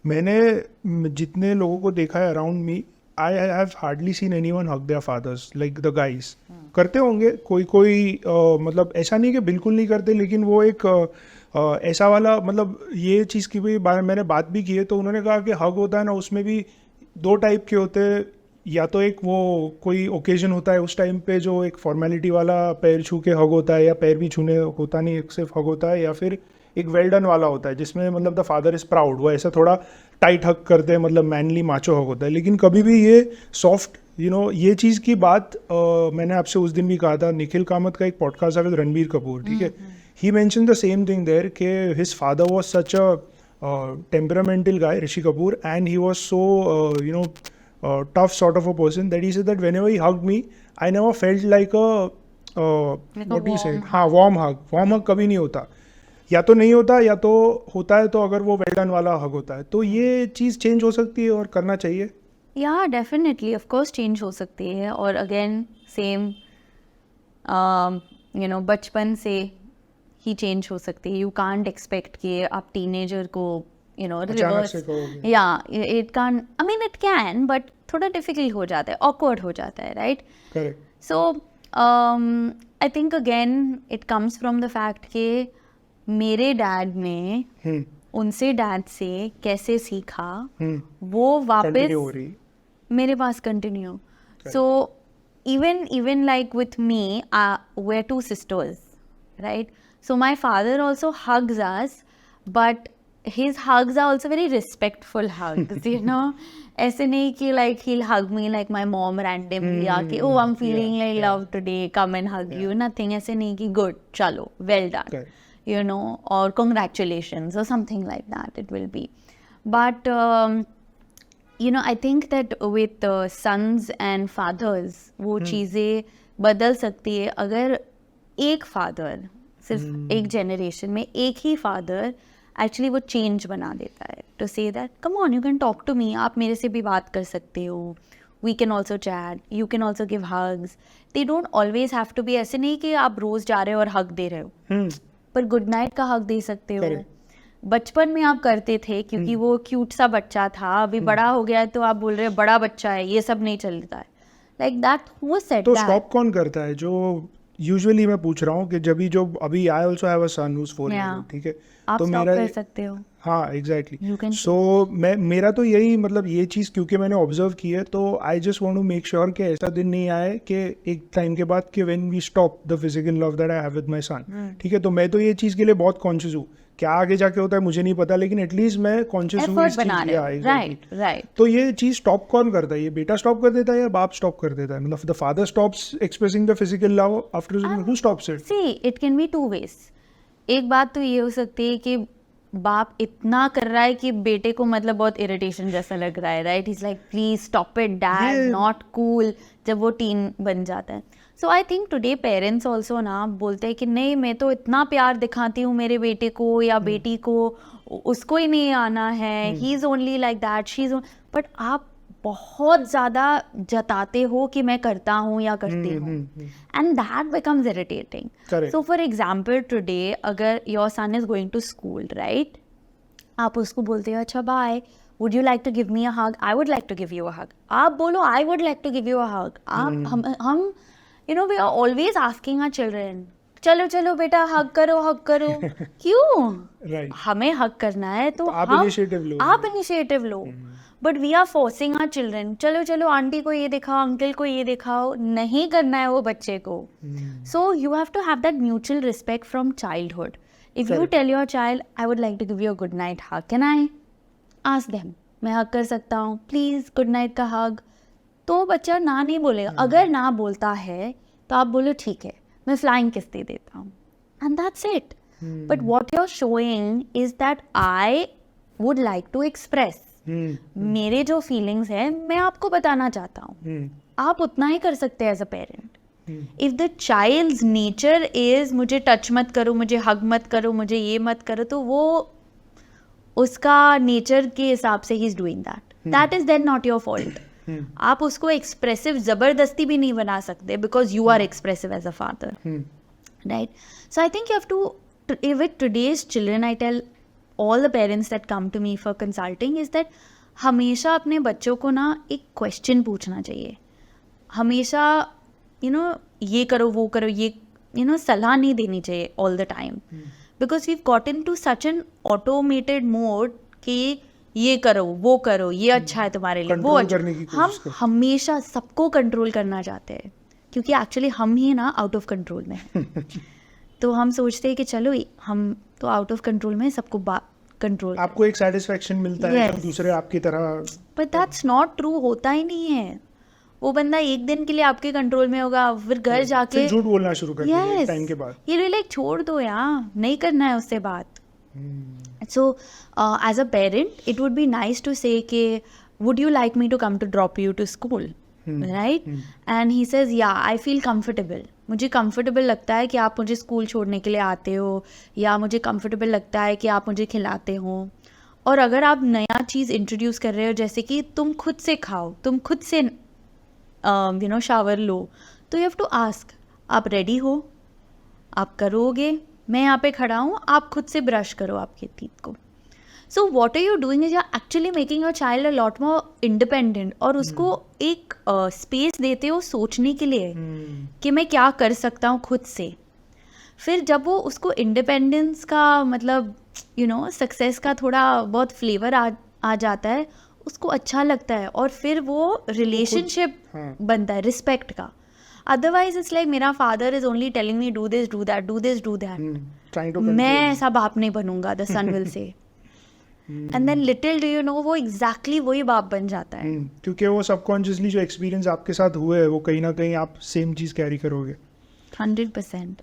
मैंने जितने लोगों को देखा है around me, I have hardly seen anyone hug their fathers like the guys. करते होंगे कोई कोई मतलब ऐसा नहीं कि बिल्कुल नहीं करते, लेकिन वो एक ऐसा वाला, मतलब ये चीज़ की भी मैंने बात भी की है, तो उन्होंने कहा कि हग होता है ना, उसमें भी दो टाइप के होते हैं. या तो एक वो कोई ओकेजन होता है उस टाइम पे जो एक फॉर्मेलिटी वाला पैर छू के हग होता है, या पैर भी छूने होता नहीं, सिर्फ हग होता है, या फिर एक वेल डन वाला होता है जिसमें मतलब द फादर इज़ प्राउड, वो ऐसा थोड़ा टाइट हक करते हैं, मतलब मैनली माचो हक होता है. लेकिन कभी भी ये सॉफ्ट ये चीज़ की बात मैंने आपसे उस दिन भी कहा था. निखिल कामत का एक पॉडकास्ट है विद रणबीर कपूर, ठीक है. He mention the same thing there कि his father was such a temperamental guy, Rishi Kapoor, and he was so tough sort of a person that he said that whenever he hugged me, I never felt like a what do you say? हाँ, warm hug. Warm hug कभी नहीं होता, या तो नहीं होता या तो होता है, तो अगर वो वेल डन वाला हग होता है. तो ये चीज़ चेंज हो सकती है और करना चाहिए. या डेफिनेटली ऑफ कोर्स चेंज हो सकती है. और अगेन सेम बचपन से ही चेंज हो सकती है. यू कांट एक्सपेक्ट कि आप टीनेजर को रिवर्स, या it can, I mean it can, but थोड़ा डिफिकल्ट हो जाता है, ऑकवर्ड हो जाता है, right. Correct. So I think again it comes from the fact कि मेरे डैड ने उनसे डैड से कैसे सीखा, वो वापस मेरे पास continue. So even like with me, we're two sisters, right? So my father also hugs us, but his hugs are also very respectful hugs, ऐसे नहीं कि like he'll hug me like my mom randomly, या कि oh I'm feeling like love today, come and hug you, nothing. ऐसे नहीं कि good, chalo, well done, or congratulations or something like that it will be. But I think that with sons and fathers वो चीज़ें बदल सकती है. अगर एक फादर, सिर्फ एक जनरेशन में एक ही फादर एक्चुअली वो चेंज बना देता है, to say that come on, you can talk to me, आप मेरे से भी बात कर सकते हो, we can also chat, you can also give hugs. They don't always have to be, ऐसे नहीं कि आप रोज जा रहे हो और हग दे रहे हो, पर गुड नाइट का हग दे सकते हो. बचपन में आप करते थे क्योंकि वो क्यूट सा बच्चा था. अभी बड़ा हो गया है तो आप बोल रहे हो बड़ा बच्चा है, ये सब नहीं चलता है, लाइक दैट. वो सेट तो स्टॉप कौन करता है? जो यूजुअली मैं पूछ रहा हूँ कि जो अभी I also have a son who is 4 years old, ठीक है, आप तो मेरा कर सकते हो. हाँ एग्जैक्टली. सो मेरा तो यही, मतलब ये चीज़ क्योंकि मैंने ऑब्जर्व की है, तो I just want to make sure कि ऐसा दिन नहीं आए कि एक टाइम के बाद कि when we stop the physical love that I have with my son, ठीक है. तो मैं तो ये चीज़ के लिए बहुत कॉन्शियस हूँ. क्या आगे जाके होता है मुझे नहीं पता, लेकिन एटलीस्ट मैं कॉन्शियस हूँ इस चीज़ की. राइट. तो ये चीज़ स्टॉप कौन करता है? ये बेटा स्टॉप कर देता है या बाप स्टॉप कर देता है? मतलब the father stops expressing the physical love after, who stops it? See it can be two ways. एक बात तो ये हो सकती है कि बाप इतना कर रहा है कि बेटे को मतलब बहुत इरिटेशन जैसा लग रहा है, right. Is like please stop it dad, not cool, जब वो टीन बन जाता है. So I think today parents also ना बोलते हैं कि नहीं मैं तो इतना प्यार दिखाती हूँ मेरे बेटे को या बेटी को, उसको ही नहीं आना है, he is only like that, she is. But आप बहुत ज़्यादा जताते हो कि मैं करता हूँ या करती हूँ, and that becomes irritating. So for example today अगर your son is going to school, right, आप उसको बोलते हो अच्छा bye, would you like to give me a hug, I would like to give you a hug. आप बोलो I would like to give you a hug. आप हम we are always asking our children चलो चलो बेटा हग करो क्यों? हमें हग करना है तो आप इनिशिएटिव लो. But we are forcing our children, चलो चलो आंटी को ये दिखाओ, अंकल को ये दिखाओ. नहीं करना है वो बच्चे को. So you have to have that mutual respect from childhood. If you tell your child, I would like to give you a good night hug, can I? Ask them, मैं हग कर सकता हूँ, प्लीज गुड नाइट का हग. तो बच्चा ना नहीं बोलेगा. अगर ना बोलता है तो आप बोलो ठीक है मैं फ्लाइंग किस दे देता हूँ, and that's it. But what you're showing is that I would like to express. मेरे जो फीलिंग्स है मैं आपको बताना चाहता हूँ. आप उतना ही कर सकते हैं as a parent. If the child's nature is मुझे टच मत करो, मुझे हग मत करो, मुझे ये मत करो, तो वो उसका नेचर के हिसाब से ही is doing that. That is then not your fault. आप उसको एक्सप्रेसिव जबरदस्ती भी नहीं बना सकते because you are expressive as a father, right. So I think you have to, with today's children I tell all the parents that come to me for consulting is that हमेशा अपने बच्चों को ना एक क्वेश्चन पूछना चाहिए, हमेशा ये करो वो करो, ये सलाह नहीं देनी चाहिए all the time, because we've gotten to such an automated mode कि ये करो वो करो, ये अच्छा है तुम्हारे लिए, वो Control अच्छा। करने की हम कोशिश करते हमेशा सबको कंट्रोल करना चाहते हैं, क्योंकि एक्चुअली हम ही ना आउट ऑफ कंट्रोल में हैं। तो हम सोचते हैं कि चलो हम तो आउट ऑफ कंट्रोल में, सबको कंट्रोल। आपको एक सेटिस्फेक्शन मिलता है Yes. जब दूसरे आपकी तरह। बट दैट्स नॉट ट्रू, होता ही नहीं है। वो बंदा एक दिन के लिए आपके कंट्रोल में होगा, फिर घर जाके फिर झूठ बोलना शुरू कर दिया Yes. टाइम के बाद। ये लाइक छोड़ दो यार, नहीं करना है उससे बात। So as a parent, it would be nice to say कि would you like me to come to drop you to school, right? And he says yeah, I feel comfortable. मुझे comfortable लगता है कि आप मुझे स्कूल छोड़ने के लिए आते हो, या मुझे comfortable लगता है कि आप मुझे खिलाते हो। और अगर आप नया चीज़ इंट्रोड्यूस कर रहे हो, जैसे कि तुम खुद से खाओ, तुम खुद से शावर लो, तो यू हैव टू आस्क, आप रेडी हो, आप करोगे, मैं यहाँ पे खड़ा हूँ, आप खुद से ब्रश करो आपके टीथ को। So what are you doing is you are actually making your child a lot more independent, और उसको एक स्पेस देते हो सोचने के लिए कि मैं क्या कर सकता हूँ खुद से। फिर जब वो उसको इंडिपेंडेंस का मतलब सक्सेस का थोड़ा बहुत फ्लेवर आ जाता है, उसको अच्छा लगता है, और फिर वो रिलेशनशिप बनता है रिस्पेक्ट का। अदरवाइज इट्स लाइक मेरा father is only telling me do this do that, do this do that, मैं ऐसा बाप नहीं बनूंगा, the son will say. And then little do you know, वो एग्जैक्टली वही बाप बन जाता है। क्योंकि वो सबकॉन्शियसली जो एक्सपीरियंस आपके साथ हुए है, वो कहीं ना कहीं आप सेम चीज़ कैरी करोगे। 100%।